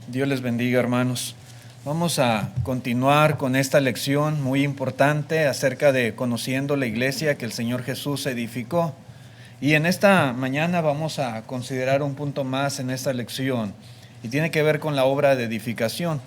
Dios les bendiga, hermanos. Vamos a continuar con esta lección muy importante acerca de conociendo la iglesia que el Señor Jesús edificó. Y en esta mañana vamos a considerar un punto más en esta lección y tiene que ver con la obra de edificación.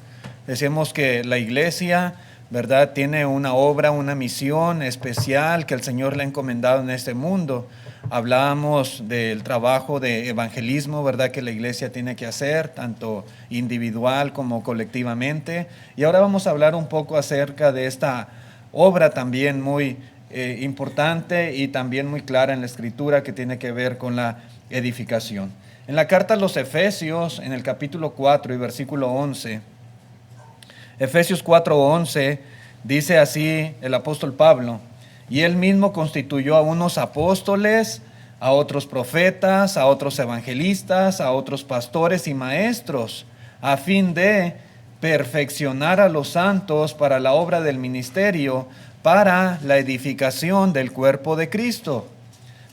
Decimos que la iglesia, ¿verdad?, tiene una obra, una misión especial que el Señor le ha encomendado en este mundo. Hablábamos del trabajo de evangelismo, ¿verdad?, que la iglesia tiene que hacer, tanto individual como colectivamente. Y ahora vamos a hablar un poco acerca de esta obra también muy importante y también muy clara en la Escritura que tiene que ver con la edificación. En la carta a los Efesios, en el capítulo 4 y versículo 11, Efesios 4:11, dice así el apóstol Pablo: y él mismo constituyó a unos apóstoles, a otros profetas, a otros evangelistas, a otros pastores y maestros, a fin de perfeccionar a los santos para la obra del ministerio, para la edificación del cuerpo de Cristo.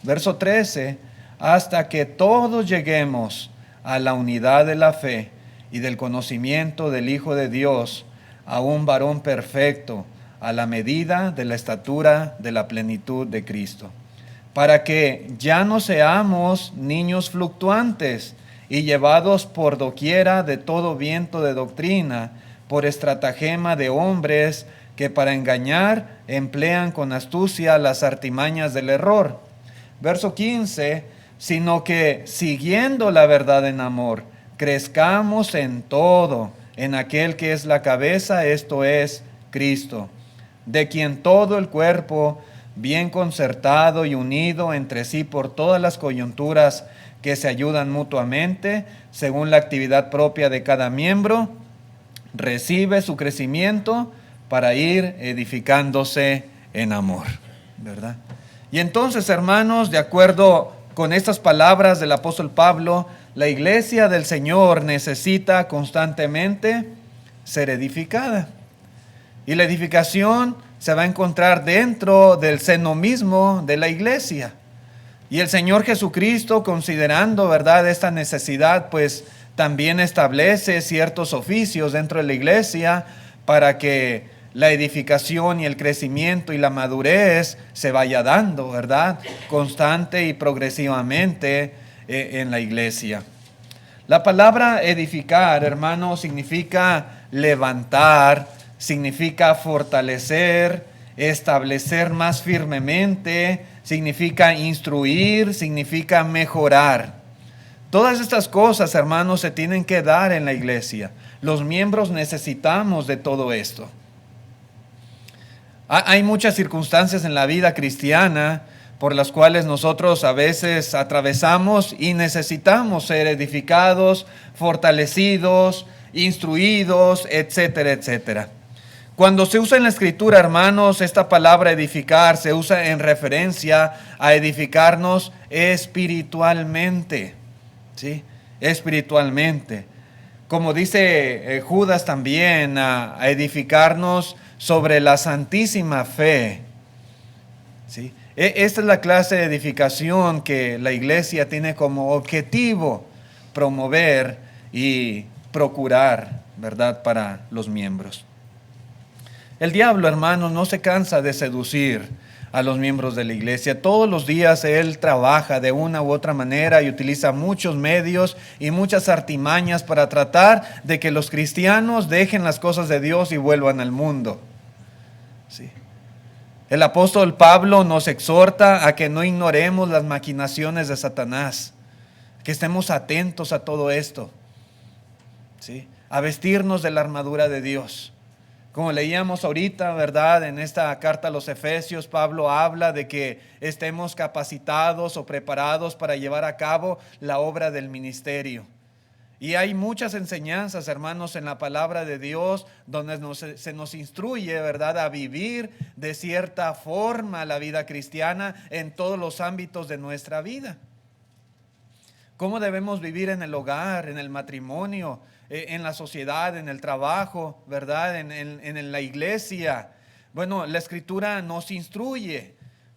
Verso 13, hasta que todos lleguemos a la unidad de la fe y del conocimiento del Hijo de Dios, a un varón perfecto, a la medida de la estatura de la plenitud de Cristo, para que ya no seamos niños fluctuantes y llevados por doquiera de todo viento de doctrina, por estratagema de hombres que para engañar emplean con astucia las artimañas del error. Verso 15, sino que siguiendo la verdad en amor, crezcamos en todo, en aquel que es la cabeza, esto es Cristo, de quien todo el cuerpo, bien concertado y unido entre sí por todas las coyunturas que se ayudan mutuamente, según la actividad propia de cada miembro, recibe su crecimiento para ir edificándose en amor, ¿verdad? Y entonces, hermanos, de acuerdo con estas palabras del apóstol Pablo, la iglesia del Señor necesita constantemente ser edificada. Y la edificación se va a encontrar dentro del seno mismo de la iglesia. Y el Señor Jesucristo, considerando, ¿verdad?, esta necesidad, pues también establece ciertos oficios dentro de la iglesia para que la edificación y el crecimiento y la madurez se vaya dando, ¿verdad?, constante y progresivamente en la iglesia. La palabra edificar, hermano, significa levantar, significa fortalecer, establecer más firmemente, significa instruir, significa mejorar. Todas estas cosas, hermanos, se tienen que dar en la iglesia. Los miembros necesitamos de todo esto. Hay muchas circunstancias en la vida cristiana por las cuales nosotros a veces atravesamos y necesitamos ser edificados, fortalecidos, instruidos, etcétera, etcétera. Cuando se usa en la Escritura, hermanos, esta palabra edificar se usa en referencia a edificarnos espiritualmente, ¿sí? Espiritualmente. Como dice Judas también, a edificarnos sobre la santísima fe, ¿sí? Esta es la clase de edificación que la iglesia tiene como objetivo promover y procurar, ¿verdad?, para los miembros. El diablo, hermano, no se cansa de seducir a los miembros de la iglesia. Todos los días él trabaja de una u otra manera y utiliza muchos medios y muchas artimañas para tratar de que los cristianos dejen las cosas de Dios y vuelvan al mundo. Sí. El apóstol Pablo nos exhorta a que no ignoremos las maquinaciones de Satanás, que estemos atentos a todo esto, ¿sí?, a vestirnos de la armadura de Dios. Como leíamos ahorita, ¿verdad?, en esta carta a los Efesios, Pablo habla de que estemos capacitados o preparados para llevar a cabo la obra del ministerio. Y hay muchas enseñanzas, hermanos, en la palabra de Dios donde se nos instruye, ¿verdad?, a vivir de cierta forma la vida cristiana en todos los ámbitos de nuestra vida. ¿Cómo debemos vivir en el hogar, en el matrimonio, en la sociedad, en el trabajo, ¿verdad?, en la iglesia? Bueno, la Escritura nos instruye,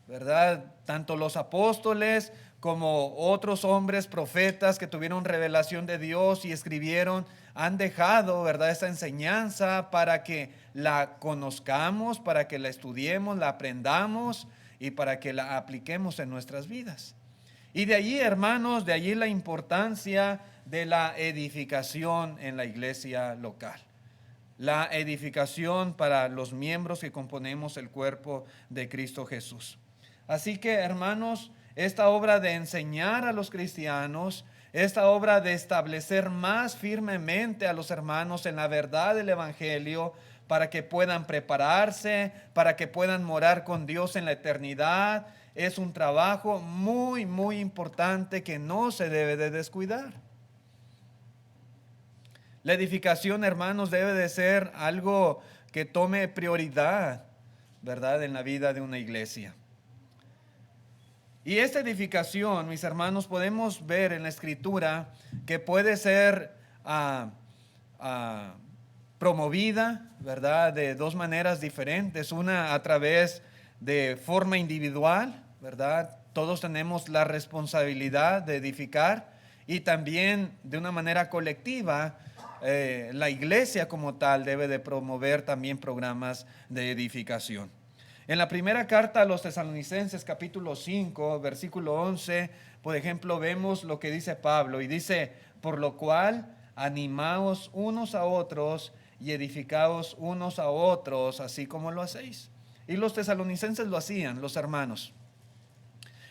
¿verdad? Tanto los apóstoles como otros hombres profetas que tuvieron revelación de Dios y escribieron, han dejado, ¿verdad?, esta enseñanza para que la conozcamos, para que la estudiemos, la aprendamos y para que la apliquemos en nuestras vidas. Y de allí, hermanos, de allí la importancia de la edificación en la iglesia local. La edificación para los miembros que componemos el cuerpo de Cristo Jesús. Así que, hermanos, esta obra de enseñar a los cristianos, esta obra de establecer más firmemente a los hermanos en la verdad del Evangelio, para que puedan prepararse, para que puedan morar con Dios en la eternidad, es un trabajo muy, muy importante que no se debe de descuidar. La edificación, hermanos, debe de ser algo que tome prioridad, ¿verdad?, en la vida de una iglesia. Y esta edificación, mis hermanos, podemos ver en la Escritura que puede ser promovida, ¿verdad?, de dos maneras diferentes. Una a través de forma individual, ¿verdad? Todos tenemos la responsabilidad de edificar, y también de una manera colectiva, la iglesia como tal debe de promover también programas de edificación. En la primera carta a los Tesalonicenses, capítulo 5, versículo 11, por ejemplo, vemos lo que dice Pablo, y dice: por lo cual, animaos unos a otros y edificaos unos a otros, así como lo hacéis. Y los tesalonicenses lo hacían, los hermanos.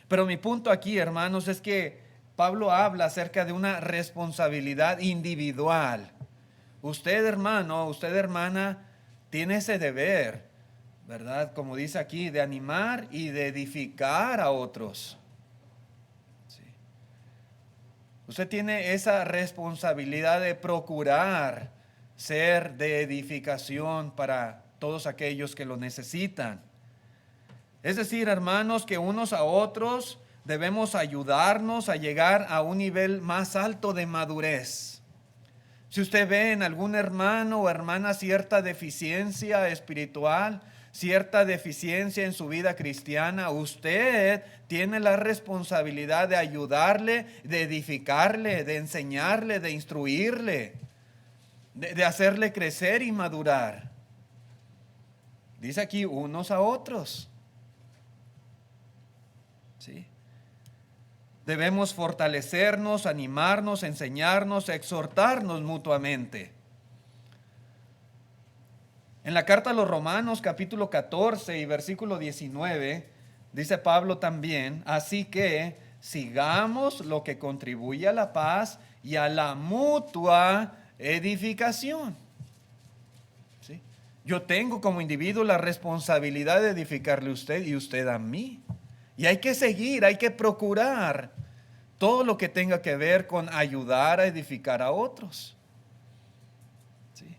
Pero mi punto aquí, hermanos, es que Pablo habla acerca de una responsabilidad individual. Usted, hermano, usted, hermana, tiene ese deber, ¿verdad? Como dice aquí, de animar y de edificar a otros. Sí. Usted tiene esa responsabilidad de procurar ser de edificación para todos aquellos que lo necesitan. Es decir, hermanos, que unos a otros debemos ayudarnos a llegar a un nivel más alto de madurez. Si usted ve en algún hermano o hermana cierta deficiencia espiritual, cierta deficiencia en su vida cristiana, usted tiene la responsabilidad de ayudarle, de edificarle, de enseñarle, de instruirle, de hacerle crecer y madurar. Dice aquí, unos a otros. ¿Sí? Debemos fortalecernos, animarnos, enseñarnos, exhortarnos mutuamente. En la carta a los Romanos, capítulo 14 y versículo 19, dice Pablo también: así que sigamos lo que contribuye a la paz y a la mutua edificación. ¿Sí? Yo tengo como individuo la responsabilidad de edificarle a usted y usted a mí. Y hay que seguir, hay que procurar todo lo que tenga que ver con ayudar a edificar a otros. ¿Sí?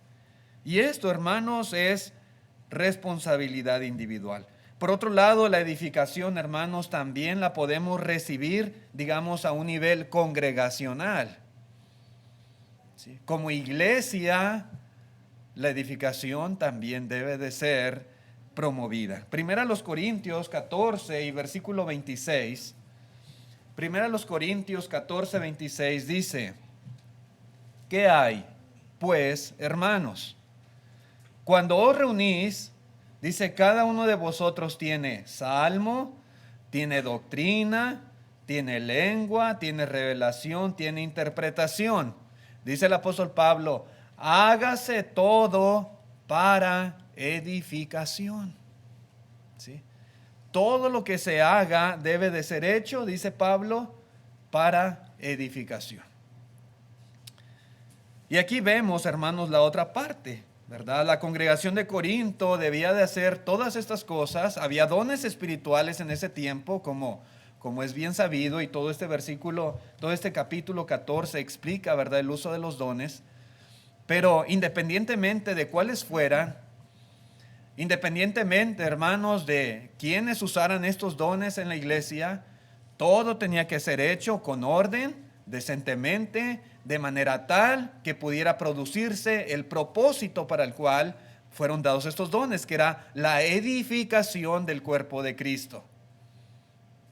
Y esto, hermanos, es responsabilidad individual. Por otro lado, la edificación, hermanos, también la podemos recibir, digamos, a un nivel congregacional. ¿Sí? Como iglesia, la edificación también debe de ser promovida. Primera a los Corintios 14 y versículo 26. Primera a los Corintios 14, 26 dice: ¿qué hay, pues, hermanos? Cuando os reunís, dice, cada uno de vosotros tiene salmo, tiene doctrina, tiene lengua, tiene revelación, tiene interpretación. Dice el apóstol Pablo: hágase todo para edificación. ¿Sí? Todo lo que se haga debe de ser hecho, dice Pablo, para edificación. Y aquí vemos, hermanos, la otra parte, ¿verdad? La congregación de Corinto debía de hacer todas estas cosas. Había dones espirituales en ese tiempo, como es bien sabido, y todo este versículo, todo este capítulo 14 explica, ¿verdad?, el uso de los dones. Pero independientemente de cuáles fueran, independientemente, hermanos, de quienes usaran estos dones en la iglesia, todo tenía que ser hecho con orden, decentemente, de manera tal que pudiera producirse el propósito para el cual fueron dados estos dones, que era la edificación del cuerpo de Cristo.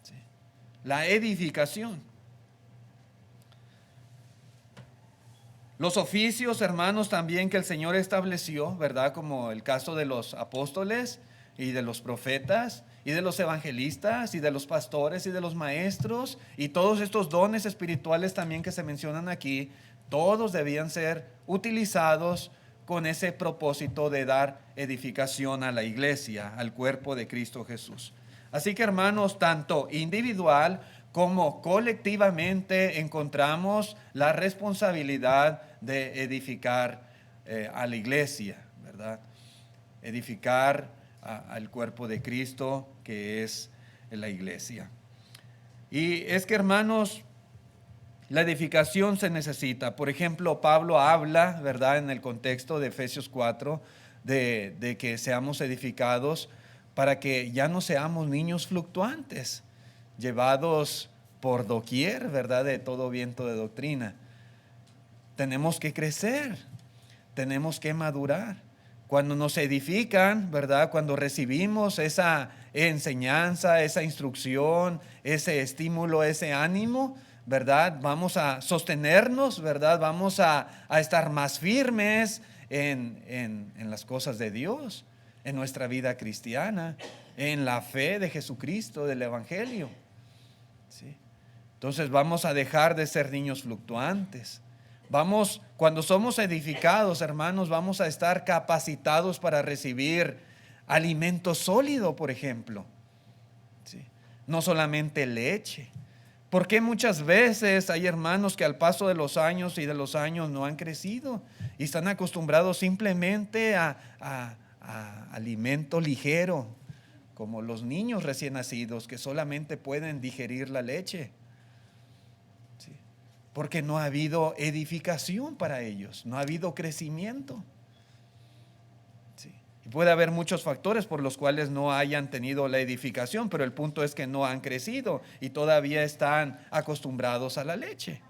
¿Sí? la edificación. Los oficios, hermanos, también que el Señor estableció, ¿verdad? Como el caso de los apóstoles y de los profetas y de los evangelistas y de los pastores y de los maestros y todos estos dones espirituales también que se mencionan aquí, todos debían ser utilizados con ese propósito de dar edificación a la iglesia, al cuerpo de Cristo Jesús. Así que, hermanos, tanto individual como colectivamente encontramos la responsabilidad de edificar a la iglesia, ¿verdad? Edificar al cuerpo de Cristo, que es la iglesia. Y es que, hermanos, la edificación se necesita. Por ejemplo, Pablo habla, ¿verdad?, en el contexto de Efesios 4, de que seamos edificados para que ya no seamos niños fluctuantes, llevados por doquier, ¿verdad?, de todo viento de doctrina. Tenemos que crecer, tenemos que madurar. Cuando nos edifican, ¿verdad?, cuando recibimos esa enseñanza, esa instrucción, ese estímulo, ese ánimo, ¿verdad?, vamos a sostenernos, ¿verdad?, vamos a estar más firmes en las cosas de Dios, en nuestra vida cristiana, en la fe de Jesucristo, del Evangelio. ¿Sí? Entonces vamos a dejar de ser niños fluctuantes. Cuando somos edificados, hermanos, vamos a estar capacitados para recibir alimento sólido, por ejemplo. ¿Sí? No solamente leche. Porque muchas veces hay hermanos que al paso de los años y de los años no han crecido y están acostumbrados simplemente a alimento ligero, como los niños recién nacidos que solamente pueden digerir la leche. ¿Sí? Porque no ha habido edificación para ellos, no ha habido crecimiento. ¿Sí? Y puede haber muchos factores por los cuales no hayan tenido la edificación, pero el punto es que no han crecido y todavía están acostumbrados a la leche.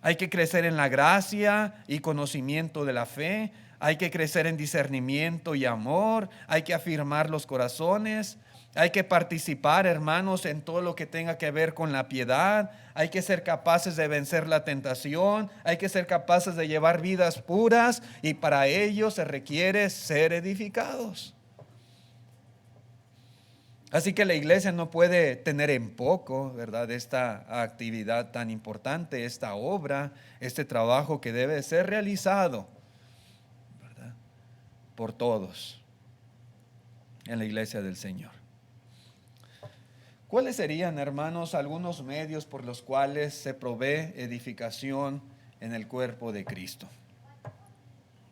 Hay que crecer en la gracia y conocimiento de la fe. Hay que crecer en discernimiento y amor. Hay que afirmar los corazones. Hay que participar, hermanos, en todo lo que tenga que ver con la piedad. Hay que ser capaces de vencer la tentación. Hay que ser capaces de llevar vidas puras. Y para ello se requiere ser edificados. Así que la iglesia no puede tener en poco, ¿verdad?, esta actividad tan importante, esta obra, este trabajo que debe ser realizado, ¿verdad?, por todos en la iglesia del Señor. ¿Cuáles serían, hermanos, algunos medios por los cuales se provee edificación en el cuerpo de Cristo?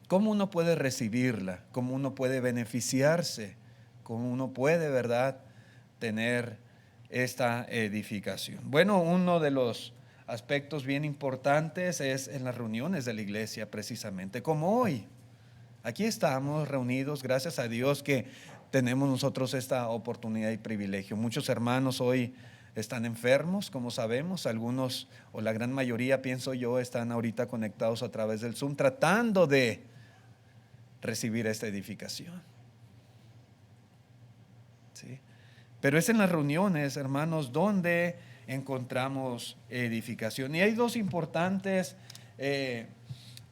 ¿Cómo uno puede recibirla? ¿Cómo uno puede beneficiarse? ¿Cómo uno puede, verdad, tener esta edificación? Bueno, uno de los aspectos bien importantes es en las reuniones de la iglesia, precisamente como hoy. Aquí estamos reunidos, gracias a Dios que tenemos nosotros esta oportunidad y privilegio. Muchos hermanos hoy están enfermos, como sabemos, algunos o la gran mayoría, pienso yo, están ahorita conectados a través del Zoom tratando de recibir esta edificación. ¿Sí? Pero es en las reuniones, hermanos, donde encontramos edificación. Y hay dos importantes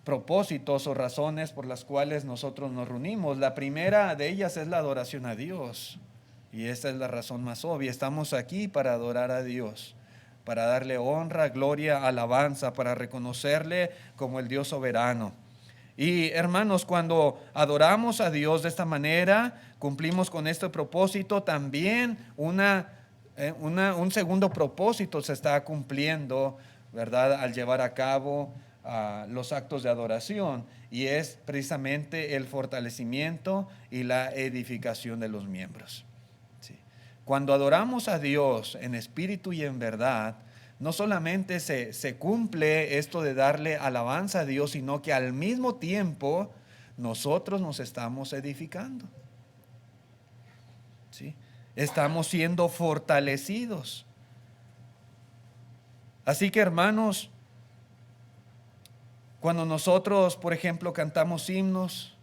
propósitos o razones por las cuales nosotros nos reunimos. La primera de ellas es la adoración a Dios. Y esta es la razón más obvia. Estamos aquí para adorar a Dios, para darle honra, gloria, alabanza, para reconocerle como el Dios soberano. Y hermanos, cuando adoramos a Dios de esta manera, cumplimos con este propósito, también un segundo propósito se está cumpliendo, ¿verdad?, al llevar a cabo los actos de adoración, y es precisamente el fortalecimiento y la edificación de los miembros. ¿Sí? Cuando adoramos a Dios en espíritu y en verdad, no solamente se cumple esto de darle alabanza a Dios, sino que al mismo tiempo nosotros nos estamos edificando. ¿Sí? Estamos siendo fortalecidos. Así que, hermanos, cuando nosotros, por ejemplo, cantamos himnos,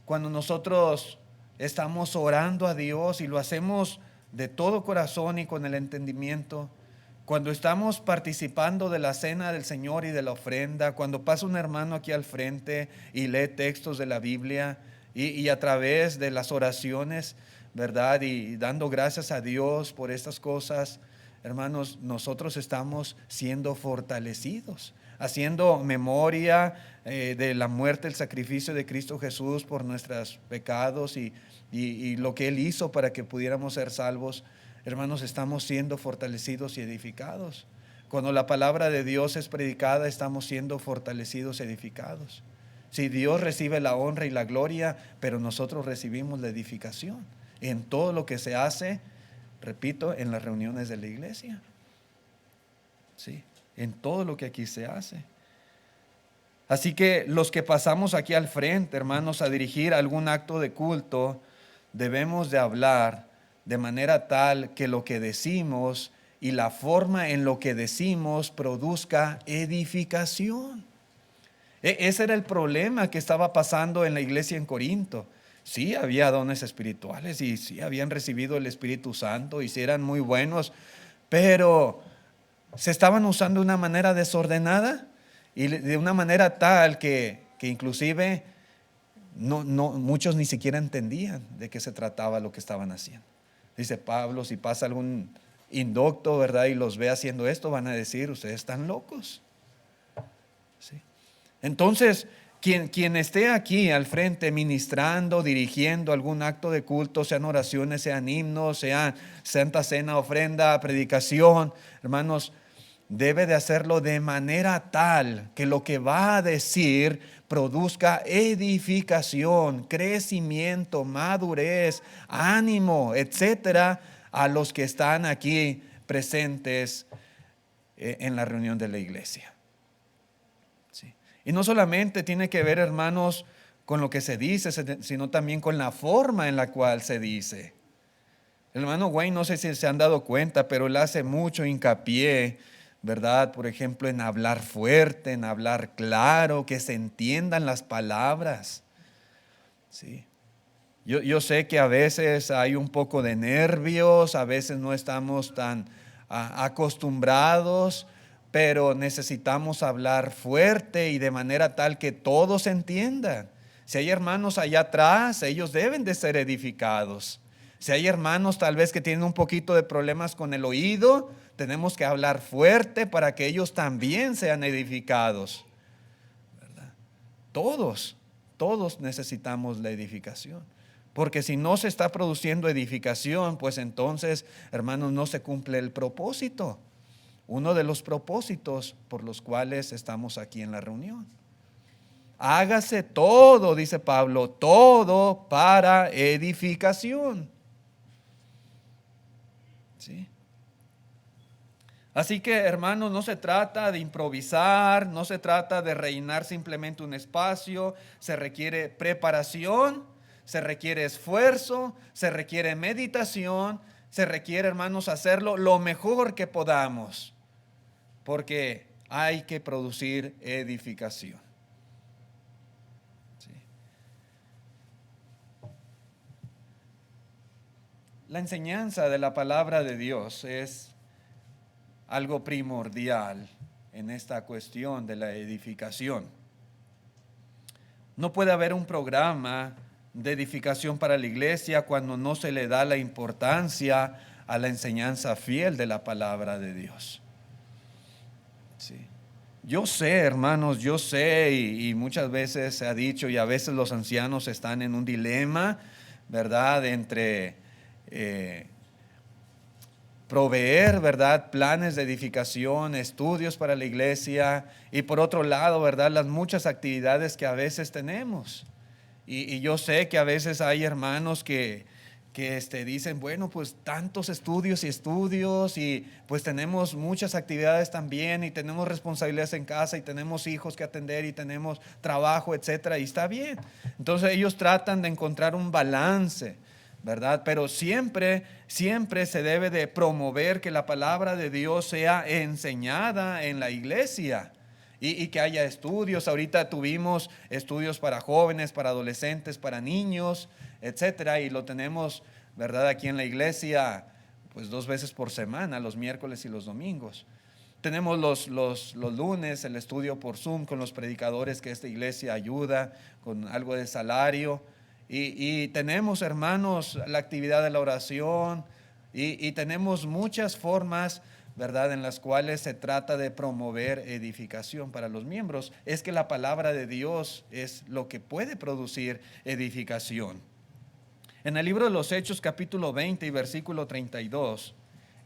cuando nosotros estamos orando a Dios y lo hacemos de todo corazón y con el entendimiento. Cuando estamos participando de la cena del Señor y de la ofrenda, cuando pasa un hermano aquí al frente y lee textos de la Biblia y a través de las oraciones, ¿verdad? Y dando gracias a Dios por estas cosas, hermanos, nosotros estamos siendo fortalecidos, haciendo memoria de la muerte, el sacrificio de Cristo Jesús por nuestros pecados y lo que Él hizo para que pudiéramos ser salvos. Hermanos, estamos siendo fortalecidos y edificados. Cuando la palabra de Dios es predicada, estamos siendo fortalecidos y edificados. Si Dios recibe la honra y la gloria, pero nosotros recibimos la edificación en todo lo que se hace, repito, en las reuniones de la iglesia. Sí, en todo lo que aquí se hace. Así que los que pasamos aquí al frente, hermanos, a dirigir algún acto de culto, debemos de hablar de manera tal que lo que decimos y la forma en lo que decimos produzca edificación. Ese era el problema que estaba pasando en la iglesia en Corinto. Sí, había dones espirituales y sí habían recibido el Espíritu Santo y sí eran muy buenos, pero se estaban usando de una manera desordenada y de una manera tal que inclusive muchos ni siquiera entendían de qué se trataba lo que estaban haciendo. Dice Pablo, si pasa algún indocto, ¿verdad? Y los ve haciendo esto, van a decir, ustedes están locos. ¿Sí? Entonces, quien esté aquí al frente ministrando, dirigiendo algún acto de culto, sean oraciones, sean himnos, sean santa cena, ofrenda, predicación, hermanos, debe de hacerlo de manera tal que lo que va a decir produzca edificación, crecimiento, madurez, ánimo, etcétera, a los que están aquí presentes en la reunión de la iglesia. Sí. Y no solamente tiene que ver, hermanos, con lo que se dice, sino también con la forma en la cual se dice. El hermano Wayne, no sé si se han dado cuenta, pero él hace mucho hincapié, ¿verdad? Por ejemplo, en hablar fuerte, en hablar claro, que se entiendan las palabras. Sí. Yo sé que a veces hay un poco de nervios, a veces no estamos tan acostumbrados, pero necesitamos hablar fuerte y de manera tal que todos entiendan. Si hay hermanos allá atrás, ellos deben de ser edificados. Si hay hermanos tal vez que tienen un poquito de problemas con el oído, tenemos que hablar fuerte para que ellos también sean edificados, ¿verdad? Todos necesitamos la edificación. Porque si no se está produciendo edificación, pues entonces, hermanos, no se cumple el propósito. Uno de los propósitos por los cuales estamos aquí en la reunión. Hágase todo, dice Pablo, todo para edificación. ¿Sí? Así que, hermanos, no se trata de improvisar, no se trata de rellenar simplemente un espacio, se requiere preparación, se requiere esfuerzo, se requiere meditación, se requiere, hermanos, hacerlo lo mejor que podamos, porque hay que producir edificación. ¿Sí? La enseñanza de la palabra de Dios es algo primordial en esta cuestión de la edificación. No puede haber un programa de edificación para la iglesia cuando no se le da la importancia a la enseñanza fiel de la palabra de Dios. Sí. Yo sé, hermanos, yo sé, y muchas veces se ha dicho, y a veces los ancianos están en un dilema, ¿verdad?, entre proveer, ¿verdad?, planes de edificación, estudios para la iglesia, y por otro lado, ¿verdad?, las muchas actividades que a veces tenemos. Y yo sé que a veces hay hermanos que dicen, bueno, pues tantos estudios y pues tenemos muchas actividades también y tenemos responsabilidades en casa y tenemos hijos que atender y tenemos trabajo, etcétera, y está bien. Entonces ellos tratan de encontrar un balance, ¿verdad? Pero siempre se debe de promover que la palabra de Dios sea enseñada en la iglesia. Y que haya estudios. Ahorita tuvimos estudios para jóvenes, para adolescentes, para niños, etcétera, y lo tenemos, ¿verdad?, aquí en la iglesia pues 2 veces por semana, los miércoles y los domingos. Tenemos los lunes el estudio por Zoom con los predicadores que esta iglesia ayuda con algo de salario. Y tenemos, hermanos, la actividad de la oración y tenemos muchas formas, ¿verdad?, en las cuales se trata de promover edificación para los miembros. Es que la palabra de Dios es lo que puede producir edificación. En el libro de los Hechos, capítulo 20 y versículo 32,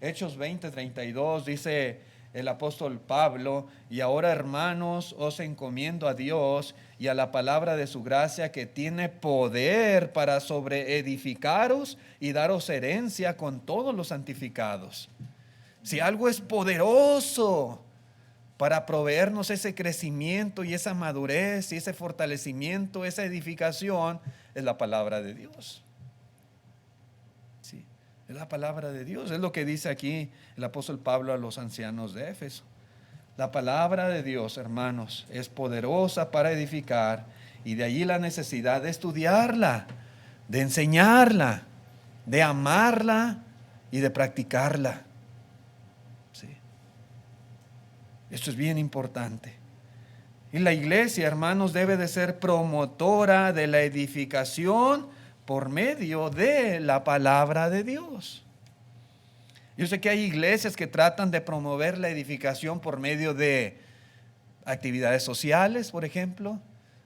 Hechos 20, 32, dice el apóstol Pablo: y ahora, hermanos, os encomiendo a Dios y a la palabra de su gracia, que tiene poder para sobreedificaros y daros herencia con todos los santificados. Si algo es poderoso para proveernos ese crecimiento y esa madurez y ese fortalecimiento, esa edificación, es la palabra de Dios. Sí, es la palabra de Dios. Es lo que dice aquí el apóstol Pablo a los ancianos de Éfeso. La palabra de Dios, hermanos, es poderosa para edificar, y de allí la necesidad de estudiarla, de enseñarla, de amarla y de practicarla. Sí. Esto es bien importante. Y la iglesia, hermanos, debe de ser promotora de la edificación por medio de la palabra de Dios. Yo sé que hay iglesias que tratan de promover la edificación por medio de actividades sociales, por ejemplo,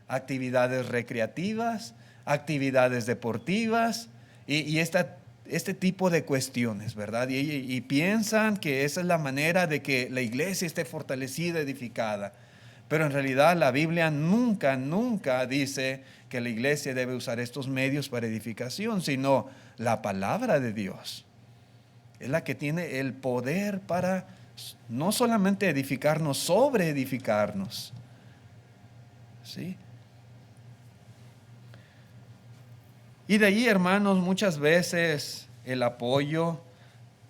actividades recreativas, actividades deportivas y este tipo de cuestiones, ¿verdad? Y piensan que esa es la manera de que la iglesia esté fortalecida, edificada. Pero en realidad la Biblia nunca dice que la iglesia debe usar estos medios para edificación, sino la palabra de Dios es la que tiene el poder para no solamente edificarnos, sobre edificarnos. ¿Sí? Y de ahí, hermanos, muchas veces el apoyo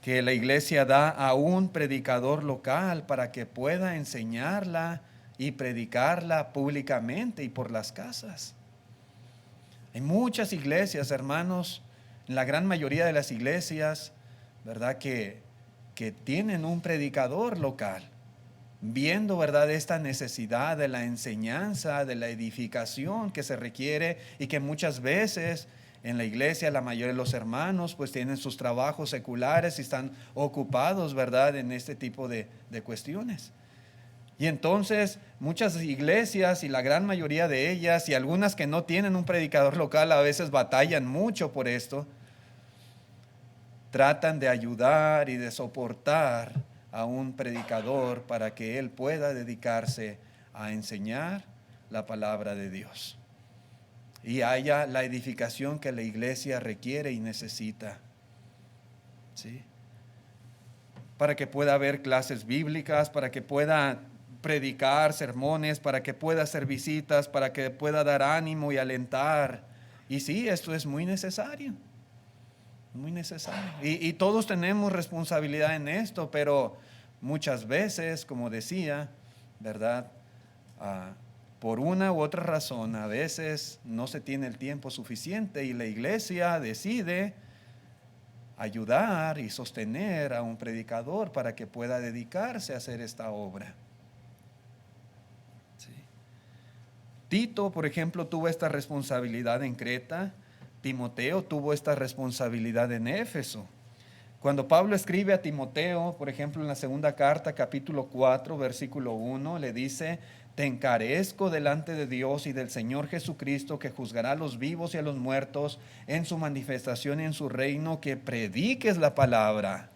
que la iglesia da a un predicador local para que pueda enseñarla y predicarla públicamente y por las casas. Hay muchas iglesias, hermanos, en la gran mayoría de las iglesias, ¿verdad?, que tienen un predicador local, viendo, ¿verdad?, esta necesidad de la enseñanza, de la edificación que se requiere, y que muchas veces en la iglesia la mayoría de los hermanos pues tienen sus trabajos seculares y están ocupados, ¿verdad?, en este tipo de cuestiones. Y entonces muchas iglesias, y la gran mayoría de ellas, y algunas que no tienen un predicador local, a veces batallan mucho por esto. Tratan de ayudar y de soportar a un predicador para que él pueda dedicarse a enseñar la palabra de Dios y haya la edificación que la iglesia requiere y necesita. ¿Sí? Para que pueda haber clases bíblicas, para que pueda predicar sermones, para que pueda hacer visitas, para que pueda dar ánimo y alentar. Y sí, esto es muy necesario. Muy necesario. Y todos tenemos responsabilidad en esto, pero muchas veces, como decía, ¿verdad?, por una u otra razón, a veces no se tiene el tiempo suficiente y la iglesia decide ayudar y sostener a un predicador para que pueda dedicarse a hacer esta obra. Sí. Tito, por ejemplo, tuvo esta responsabilidad en Creta. Timoteo tuvo esta responsabilidad en Éfeso. Cuando Pablo escribe a Timoteo, por ejemplo, en la segunda carta, capítulo 4, versículo 1, le dice: te encarezco delante de Dios y del Señor Jesucristo, que juzgará a los vivos y a los muertos en su manifestación y en su reino, que prediques la palabra.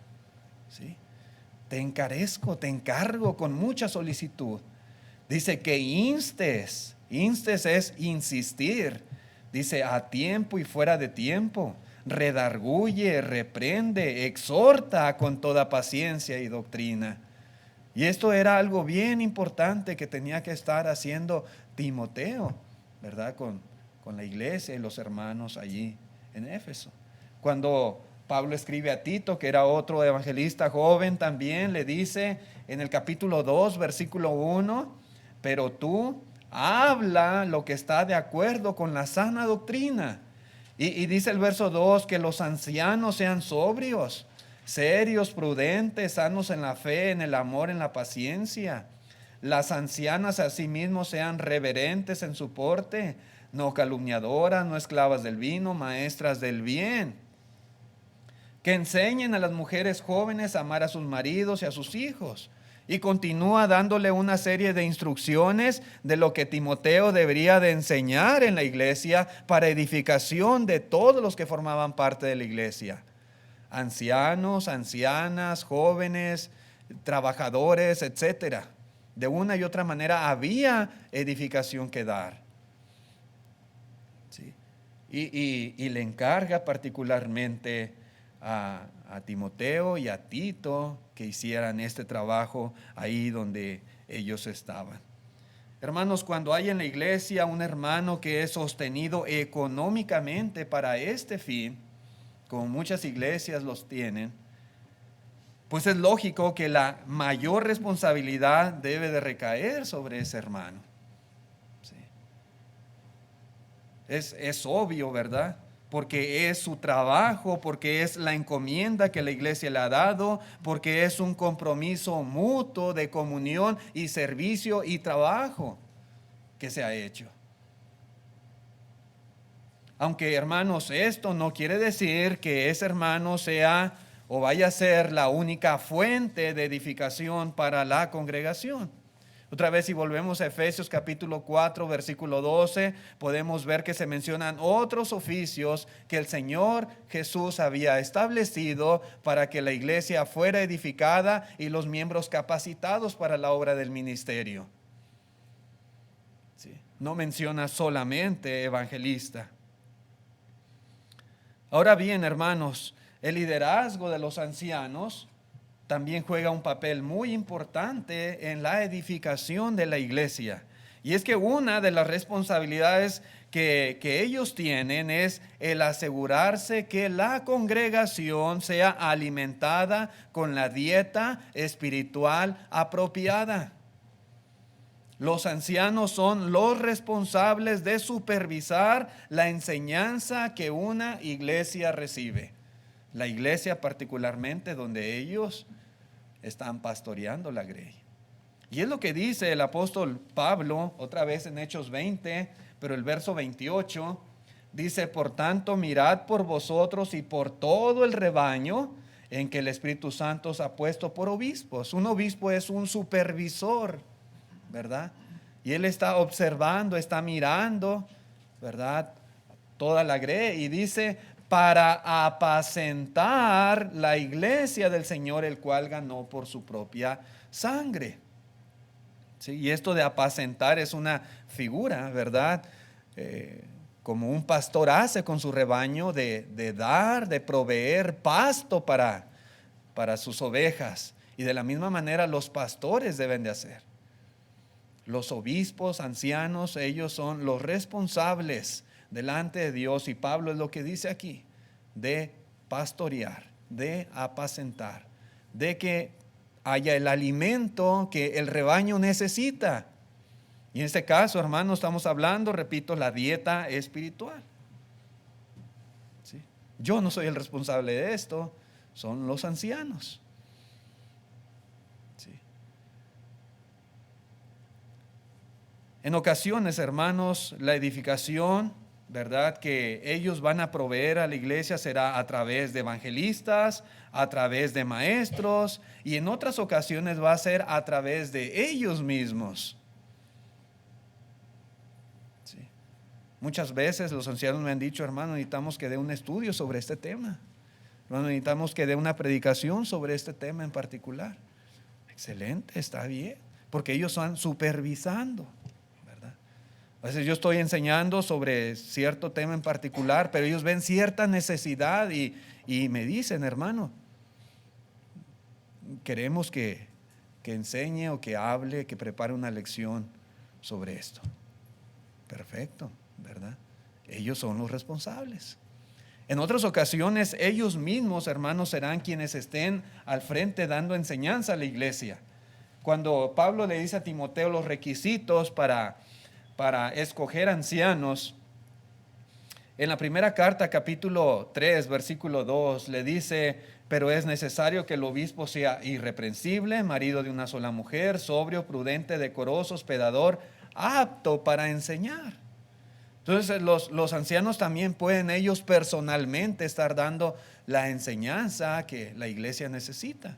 ¿Sí? Te encarezco, te encargo con mucha solicitud. Dice que instes es insistir. Dice a tiempo y fuera de tiempo. Redarguye, reprende, exhorta con toda paciencia y doctrina. Y esto era algo bien importante que tenía que estar haciendo Timoteo, ¿verdad?, con la iglesia y los hermanos allí en Éfeso. Cuando Pablo escribe a Tito, que era otro evangelista joven también, le dice en el capítulo 2, versículo 1, pero tú habla lo que está de acuerdo con la sana doctrina. Y dice el verso 2, que los ancianos sean sobrios, serios, prudentes, sanos en la fe, en el amor, en la paciencia. Las ancianas asimismo sean reverentes en su porte, no calumniadoras, no esclavas del vino, maestras del bien. Que enseñen a las mujeres jóvenes a amar a sus maridos y a sus hijos. Y continúa dándole una serie de instrucciones de lo que Timoteo debería de enseñar en la iglesia para edificación de todos los que formaban parte de la iglesia. Ancianos, ancianas, jóvenes, trabajadores, etcétera. De una y otra manera había edificación que dar. ¿Sí? Y le encarga particularmente a Timoteo y a Tito que hicieran este trabajo ahí donde ellos estaban. Hermanos, cuando hay en la iglesia un hermano que es sostenido económicamente para este fin, como muchas iglesias los tienen, pues es lógico que la mayor responsabilidad debe de recaer sobre ese hermano. Sí. Es obvio, ¿verdad? Porque es su trabajo, porque es la encomienda que la iglesia le ha dado, porque es un compromiso mutuo de comunión y servicio y trabajo que se ha hecho. Aunque, hermanos, esto no quiere decir que ese hermano sea o vaya a ser la única fuente de edificación para la congregación. Otra vez, si volvemos a Efesios capítulo 4, versículo 12, podemos ver que se mencionan otros oficios que el Señor Jesús había establecido para que la iglesia fuera edificada y los miembros capacitados para la obra del ministerio. Sí. No menciona solamente evangelista. Ahora bien, hermanos, el liderazgo de los ancianos también juega un papel muy importante en la edificación de la iglesia. Y es que una de las responsabilidades que ellos tienen es el asegurarse que la congregación sea alimentada con la dieta espiritual apropiada. Los ancianos son los responsables de supervisar la enseñanza que una iglesia recibe. La iglesia particularmente donde ellos están pastoreando la grey. Y es lo que dice el apóstol Pablo, otra vez en Hechos 20, pero el verso 28, dice: por tanto, mirad por vosotros y por todo el rebaño en que el Espíritu Santo os ha puesto por obispos. Un obispo es un supervisor, ¿verdad? Y él está observando, está mirando, ¿verdad? Toda la grey, y dice: para apacentar la iglesia del Señor, el cual ganó por su propia sangre. ¿Sí? Y esto de apacentar es una figura, ¿verdad? Como un pastor hace con su rebaño, de dar, de proveer pasto para sus ovejas. Y de la misma manera los pastores deben de hacer. Los obispos, ancianos, ellos son los responsables delante de Dios, y Pablo es lo que dice aquí, de pastorear, de apacentar, de que haya el alimento que el rebaño necesita. Y en este caso, hermanos, estamos hablando, repito, la dieta espiritual. ¿Sí? Yo no soy el responsable de esto, son los ancianos. ¿Sí? En ocasiones, hermanos, la edificación, ¿verdad?, que ellos van a proveer a la iglesia será a través de evangelistas, a través de maestros, y en otras ocasiones va a ser a través de ellos mismos. Sí. Muchas veces los ancianos me han dicho: hermano, necesitamos que dé un estudio sobre este tema. Hermano, necesitamos que dé una predicación sobre este tema en particular. Excelente, está bien, porque ellos van supervisando. A veces yo estoy enseñando sobre cierto tema en particular, pero ellos ven cierta necesidad y me dicen: hermano, queremos que enseñe o que hable, que prepare una lección sobre esto. Perfecto, ¿verdad? Ellos son los responsables. En otras ocasiones, ellos mismos, hermanos, serán quienes estén al frente dando enseñanza a la iglesia. Cuando Pablo le dice a Timoteo los requisitos para escoger ancianos, En la primera carta, capítulo 3, versículo 2, le dice: pero es necesario que el obispo sea irreprensible, marido de una sola mujer, sobrio, prudente, decoroso, hospedador, apto para enseñar. Entonces los ancianos también pueden ellos personalmente estar dando la enseñanza que la iglesia necesita.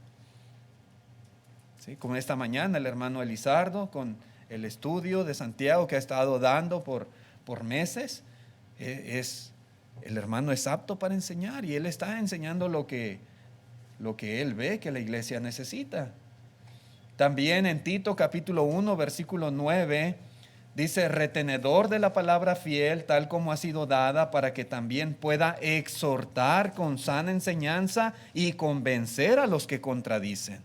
¿Sí? Como esta mañana el hermano Elizardo con el estudio de Santiago que ha estado dando por meses, el hermano es apto para enseñar y él está enseñando lo que él ve que la iglesia necesita. También en Tito capítulo 1 versículo 9 dice: retenedor de la palabra fiel tal como ha sido dada, para que también pueda exhortar con sana enseñanza y convencer a los que contradicen.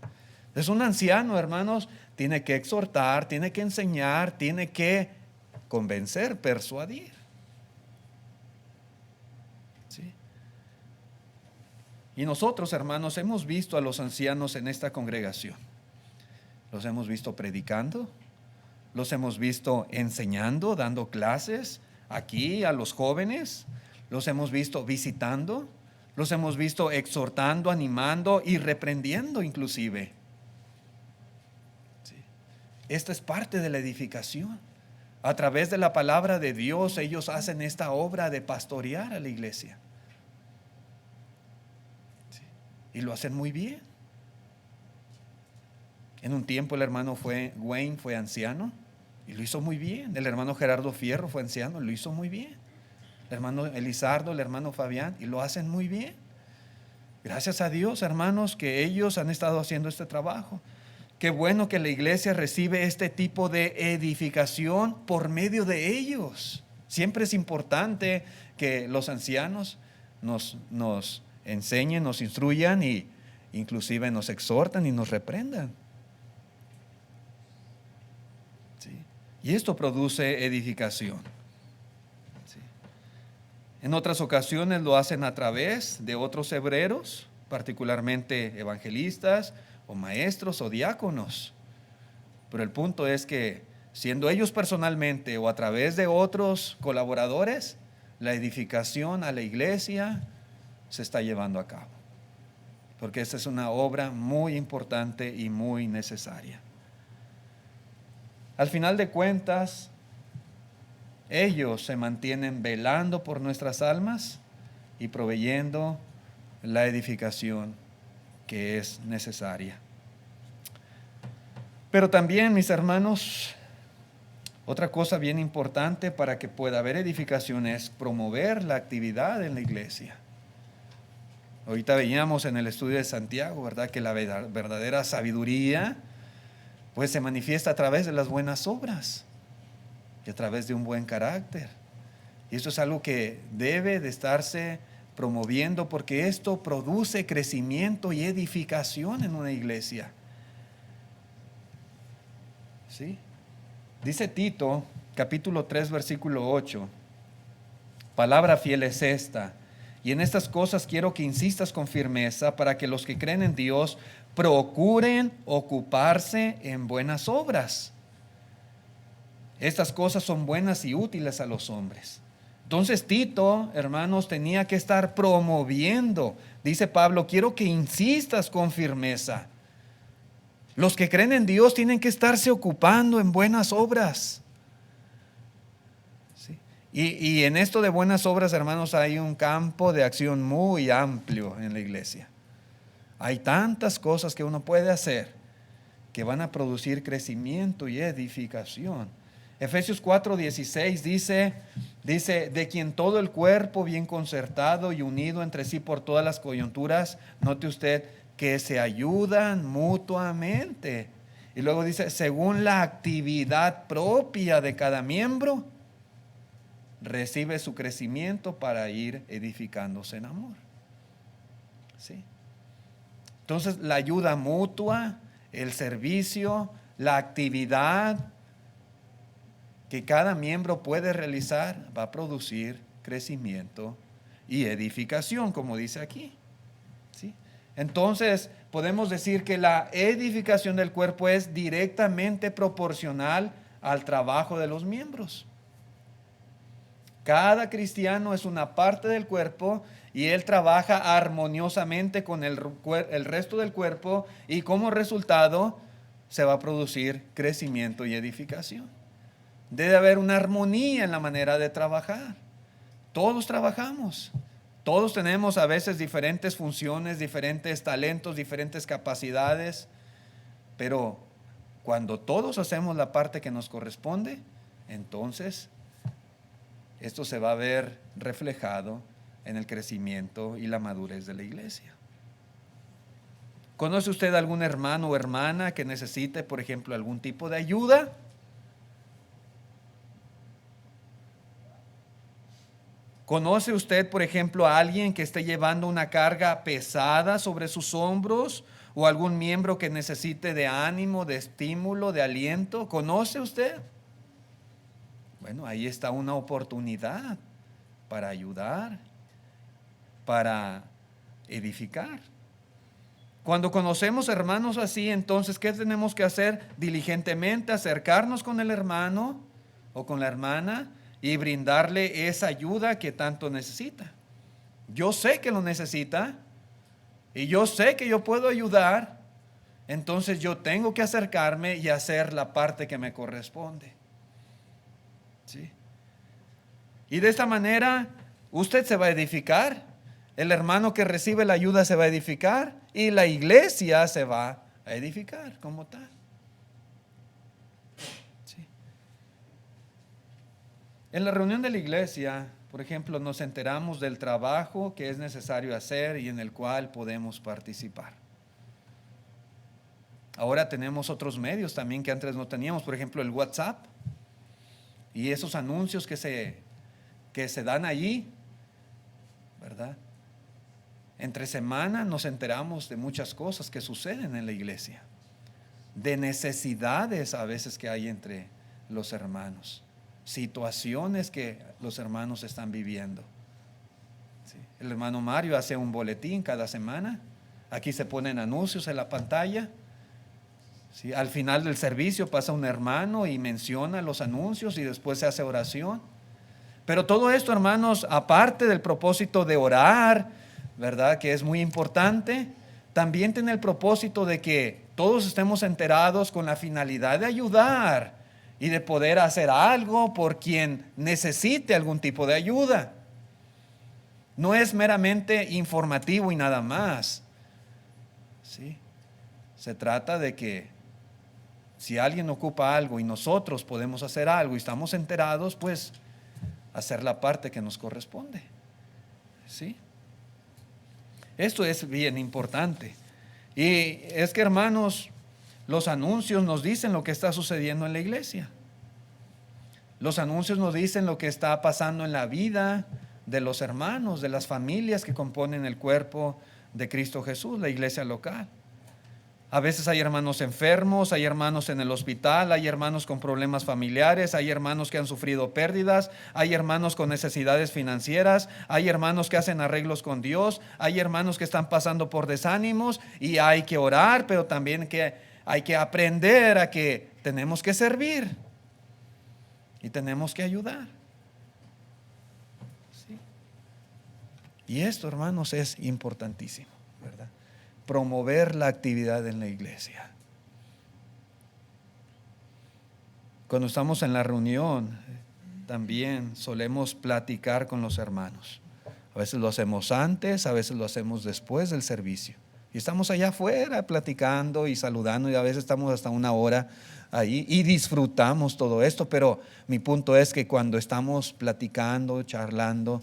Es un anciano, hermanos, tiene que exhortar, tiene que enseñar, tiene que convencer, persuadir. ¿Sí? Y nosotros, hermanos, hemos visto a los ancianos en esta congregación. Los hemos visto predicando, los hemos visto enseñando, dando clases aquí a los jóvenes, los hemos visto visitando, los hemos visto exhortando, animando y reprendiendo inclusive. Sí. Esta es parte de la edificación. A través de la palabra de Dios ellos hacen esta obra de pastorear a la iglesia. Sí. Y lo hacen muy bien. En un tiempo el hermano Wayne fue anciano y lo hizo muy bien. El hermano Gerardo Fierro fue anciano y lo hizo muy bien. El hermano Elizardo, el hermano Fabián, y lo hacen muy bien. Gracias a Dios, hermanos, que ellos han estado haciendo este trabajo. Qué bueno que la iglesia recibe este tipo de edificación por medio de ellos. Siempre es importante que los ancianos nos enseñen, nos instruyan y inclusive nos exhortan y nos reprendan. ¿Sí? Y esto produce edificación. ¿Sí? En otras ocasiones lo hacen a través de otros hebreros, particularmente evangelistas o maestros o diáconos. Pero el punto es que siendo ellos personalmente o a través de otros colaboradores, la edificación a la iglesia se está llevando a cabo. Porque esta es una obra muy importante y muy necesaria. Al final de cuentas, ellos se mantienen velando por nuestras almas y proveyendo la edificación que es necesaria. Pero también, mis hermanos, otra cosa bien importante para que pueda haber edificación es promover la actividad en la iglesia. Ahorita veíamos en el estudio de Santiago, ¿verdad?, que la verdadera sabiduría pues se manifiesta a través de las buenas obras y a través de un buen carácter. Y esto es algo que debe de estarse promoviendo porque esto produce crecimiento y edificación en una iglesia. ¿Sí? Dice Tito, capítulo 3, versículo 8, palabra fiel es esta, y en estas cosas quiero que insistas con firmeza para que los que creen en Dios procuren ocuparse en buenas obras. Estas cosas son buenas y útiles a los hombres. Entonces Tito, hermanos, tenía que estar promoviendo. Dice Pablo, quiero que insistas con firmeza. Los que creen en Dios tienen que estarse ocupando en buenas obras. ¿Sí? Y en esto de buenas obras, hermanos, hay un campo de acción muy amplio en la iglesia. Hay tantas cosas que uno puede hacer que van a producir crecimiento y edificación. Efesios 4:16 dice, de quien todo el cuerpo bien concertado y unido entre sí por todas las coyunturas, note usted, que se ayudan mutuamente. Y luego dice, según la actividad propia de cada miembro, recibe su crecimiento para ir edificándose en amor. ¿Sí? Entonces, la ayuda mutua, el servicio, la actividad que cada miembro puede realizar va a producir crecimiento y edificación, como dice aquí. ¿Sí? Entonces, podemos decir que la edificación del cuerpo es directamente proporcional al trabajo de los miembros. Cada cristiano es una parte del cuerpo y él trabaja armoniosamente con el resto del cuerpo, y como resultado se va a producir crecimiento y edificación. Debe haber una armonía en la manera de trabajar. Todos trabajamos. Todos tenemos a veces diferentes funciones, diferentes talentos, diferentes capacidades, pero cuando todos hacemos la parte que nos corresponde, entonces esto se va a ver reflejado en el crecimiento y la madurez de la iglesia. ¿Conoce usted algún hermano o hermana que necesite, por ejemplo, algún tipo de ayuda? ¿Conoce usted, por ejemplo, a alguien que esté llevando una carga pesada sobre sus hombros, o algún miembro que necesite de ánimo, de estímulo, de aliento? ¿Conoce usted? Bueno, ahí está una oportunidad para ayudar, para edificar. Cuando conocemos hermanos así, entonces, ¿qué tenemos que hacer? Diligentemente acercarnos con el hermano o con la hermana y brindarle esa ayuda que tanto necesita. Yo sé que lo necesita y yo sé que yo puedo ayudar, entonces yo tengo que acercarme y hacer la parte que me corresponde. ¿Sí? Y de esta manera usted se va a edificar, el hermano que recibe la ayuda se va a edificar y la iglesia se va a edificar como tal. ¿Sí? En la reunión de la iglesia, por ejemplo, nos enteramos del trabajo que es necesario hacer y en el cual podemos participar. Ahora tenemos otros medios también que antes no teníamos, por ejemplo el WhatsApp y esos anuncios que se dan allí, ¿verdad? Entre semana nos enteramos de muchas cosas que suceden en la iglesia, de necesidades a veces que hay entre los hermanos, situaciones que los hermanos están viviendo. ¿Sí? El hermano Mario hace un boletín cada semana, aquí se ponen anuncios en la pantalla. ¿Sí? Al final del servicio pasa un hermano y menciona los anuncios y después se hace oración. Pero todo esto, hermanos, aparte del propósito de orar, ¿verdad?, que es muy importante, también tiene el propósito de que todos estemos enterados con la finalidad de ayudar y de poder hacer algo por quien necesite algún tipo de ayuda. No es meramente informativo y nada más. ¿Sí? Se trata de que si alguien ocupa algo y nosotros podemos hacer algo y estamos enterados, pues hacer la parte que nos corresponde. ¿Sí? Esto es bien importante. Y es que, hermanos, los anuncios nos dicen lo que está sucediendo en la iglesia. Los anuncios nos dicen lo que está pasando en la vida de los hermanos, de las familias que componen el cuerpo de Cristo Jesús, la iglesia local. A veces hay hermanos enfermos, hay hermanos en el hospital, hay hermanos con problemas familiares, hay hermanos que han sufrido pérdidas, hay hermanos con necesidades financieras, hay hermanos que hacen arreglos con Dios, hay hermanos que están pasando por desánimos y hay que orar, pero también hay que aprender a que tenemos que servir y tenemos que ayudar. ¿Sí? Y esto, hermanos, es importantísimo, ¿verdad? Promover la actividad en la iglesia. Cuando estamos en la reunión, también solemos platicar con los hermanos. A veces lo hacemos antes, a veces lo hacemos después del servicio. Y estamos allá afuera platicando y saludando, y a veces estamos hasta una hora ahí y disfrutamos todo esto. Pero mi punto es que cuando estamos platicando, charlando,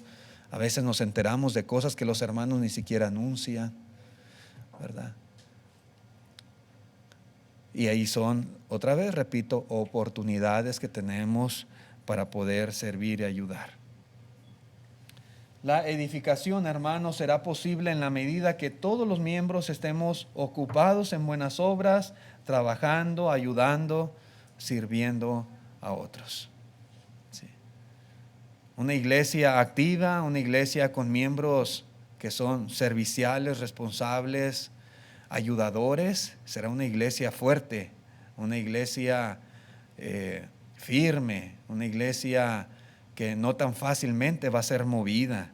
a veces nos enteramos de cosas que los hermanos ni siquiera anuncian, ¿verdad? Y ahí son, otra vez repito, oportunidades que tenemos para poder servir y ayudar. La edificación, hermanos, será posible en la medida que todos los miembros estemos ocupados en buenas obras, trabajando, ayudando, sirviendo a otros. Sí. Una iglesia activa, una iglesia con miembros que son serviciales, responsables, ayudadores, será una iglesia fuerte, una iglesia firme, una iglesia que no tan fácilmente va a ser movida.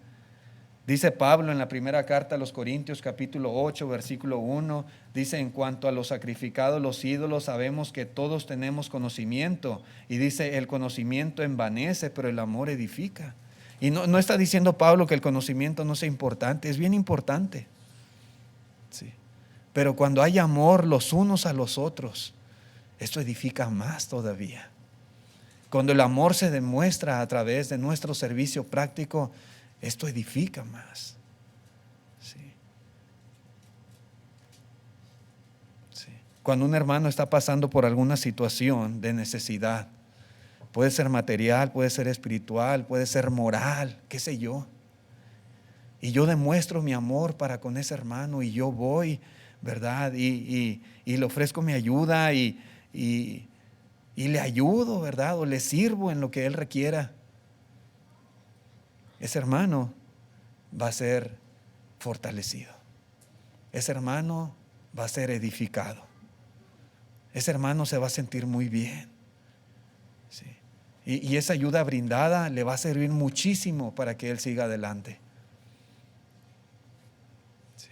Dice Pablo en la primera carta a los Corintios, capítulo 8, versículo 1, dice: en cuanto a los sacrificados, los ídolos, sabemos que todos tenemos conocimiento. Y dice: el conocimiento envanece, pero el amor edifica. Y no está diciendo Pablo que el conocimiento no sea importante, es bien importante. Sí. Pero cuando hay amor los unos a los otros, esto edifica más todavía. Cuando el amor se demuestra a través de nuestro servicio práctico, esto edifica más. Sí. Sí. Cuando un hermano está pasando por alguna situación de necesidad, puede ser material, puede ser espiritual, puede ser moral, qué sé yo. Y yo demuestro mi amor para con ese hermano y yo voy, ¿verdad? Y le ofrezco mi ayuda y le ayudo, ¿verdad? O le sirvo en lo que él requiera. Ese hermano va a ser fortalecido. Ese hermano va a ser edificado. Ese hermano se va a sentir muy bien. Sí. Y esa ayuda brindada le va a servir muchísimo para que él siga adelante. Sí.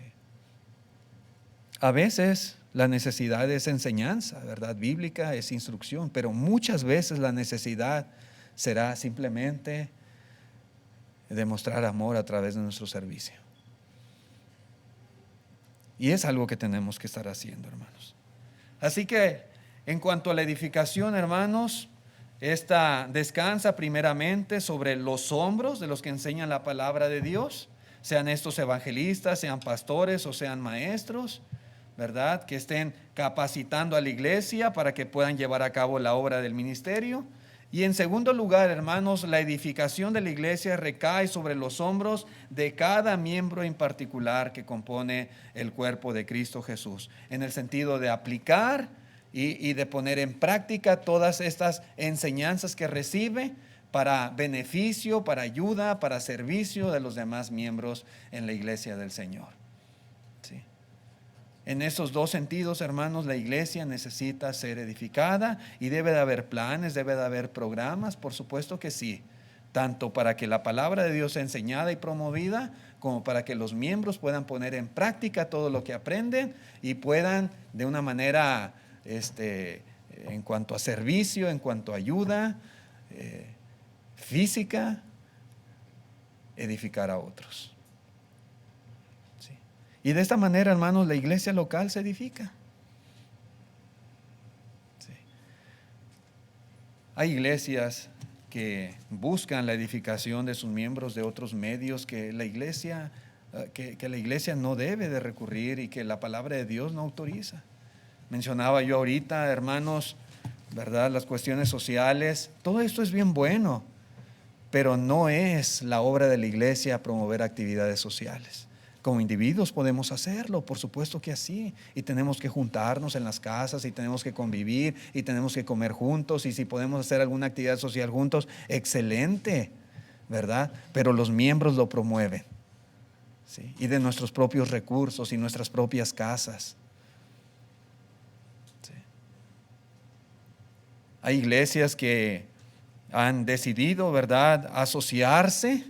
A veces la necesidad es enseñanza, ¿verdad? Bíblica, es instrucción, pero muchas veces la necesidad será simplemente demostrar amor a través de nuestro servicio. Y es algo que tenemos que estar haciendo, hermanos. Así que en cuanto a la edificación, hermanos, esta descansa primeramente sobre los hombros de los que enseñan la palabra de Dios, sean estos evangelistas, sean pastores o sean maestros, ¿verdad? Que estén capacitando a la iglesia para que puedan llevar a cabo la obra del ministerio. Y en segundo lugar, hermanos, la edificación de la iglesia recae sobre los hombros de cada miembro en particular que compone el cuerpo de Cristo Jesús, en el sentido de aplicar y de poner en práctica todas estas enseñanzas que recibe para beneficio, para ayuda, para servicio de los demás miembros en la iglesia del Señor. ¿Sí? En esos dos sentidos, hermanos, la iglesia necesita ser edificada y debe de haber planes, debe de haber programas, por supuesto que sí, tanto para que la palabra de Dios sea enseñada y promovida, como para que los miembros puedan poner en práctica todo lo que aprenden y puedan de una manera, en cuanto a servicio, en cuanto a ayuda física, edificar a otros. Y de esta manera, hermanos, la iglesia local se edifica. Sí. Hay iglesias que buscan la edificación de sus miembros de otros medios que la iglesia no debe de recurrir y que la palabra de Dios no autoriza. Mencionaba yo ahorita, hermanos, ¿verdad? Las cuestiones sociales, todo esto es bien bueno, pero no es la obra de la iglesia promover actividades sociales. Como individuos podemos hacerlo, por supuesto que así, y tenemos que juntarnos en las casas y tenemos que convivir y tenemos que comer juntos y si podemos hacer alguna actividad social juntos, excelente, ¿verdad? Pero los miembros lo promueven, ¿sí? Y de nuestros propios recursos y nuestras propias casas. ¿Sí? Hay iglesias que han decidido, ¿verdad?, asociarse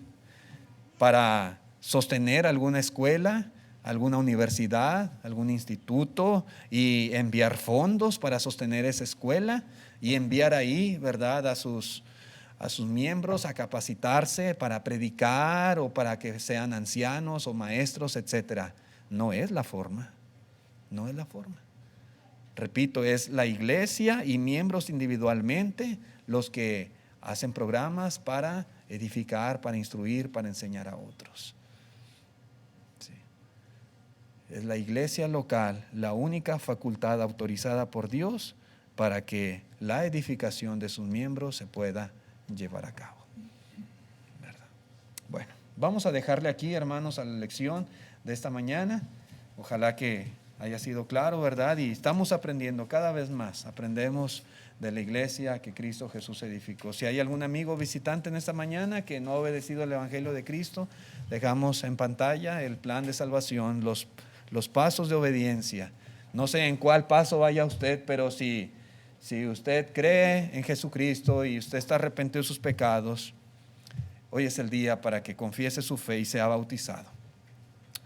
para sostener alguna escuela, alguna universidad, algún instituto y enviar fondos para sostener esa escuela y enviar ahí, ¿verdad?, a sus miembros a capacitarse para predicar o para que sean ancianos o maestros, etcétera. No es la forma, no es la forma. Repito, es la iglesia y miembros individualmente los que hacen programas para edificar, para instruir, para enseñar a otros. Sí. Es la iglesia local la única facultad autorizada por Dios para que la edificación de sus miembros se pueda llevar a cabo. ¿Verdad? Bueno, vamos a dejarle aquí, hermanos, a la lección de esta mañana. Ojalá que haya sido claro, ¿verdad? Y estamos aprendiendo cada vez más. Aprendemos de la iglesia que Cristo Jesús edificó. Si hay algún amigo visitante en esta mañana que no ha obedecido el Evangelio de Cristo, dejamos en pantalla el plan de salvación, los pasos de obediencia. No sé en cuál paso vaya usted, pero si usted cree en Jesucristo y usted está arrepentido de sus pecados, hoy es el día para que confiese su fe y sea bautizado.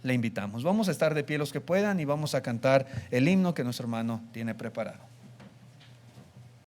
Le invitamos. Vamos a estar de pie los que puedan y vamos a cantar el himno que nuestro hermano tiene preparado.